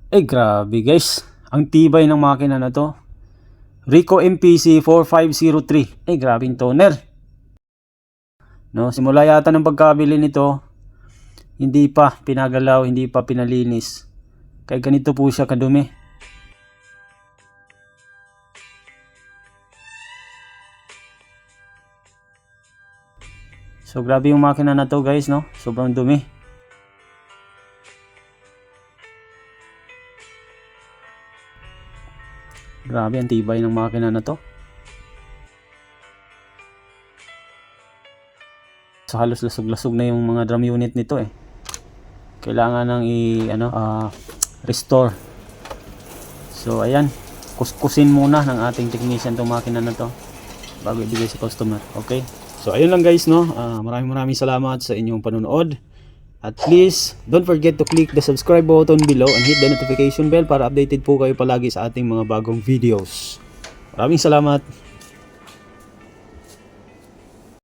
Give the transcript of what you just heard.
Grabe guys. Ang tibay ng makina na to. Rico MPC 4503. Grabing toner. No, simula yata ng pagkabili nito, hindi pa pinagalaw, hindi pa pinalinis. Kaya ganito po siya kadumi. So grabe yung makina na to guys, no? Sobrang dumi. Grabe ang tibay ng makina na to. So halos lasog-lasog na yung mga drum unit nito eh. Kailangan nang restore. So ayan, kuskusin muna ng ating technician tong makina na to bago ibigay sa customer. Okay? So ayun lang guys, no. Maraming salamat sa inyong panonood. At please, don't forget to click the subscribe button below and hit the notification bell para updated po kayo palagi sa ating mga bagong videos. Maraming salamat.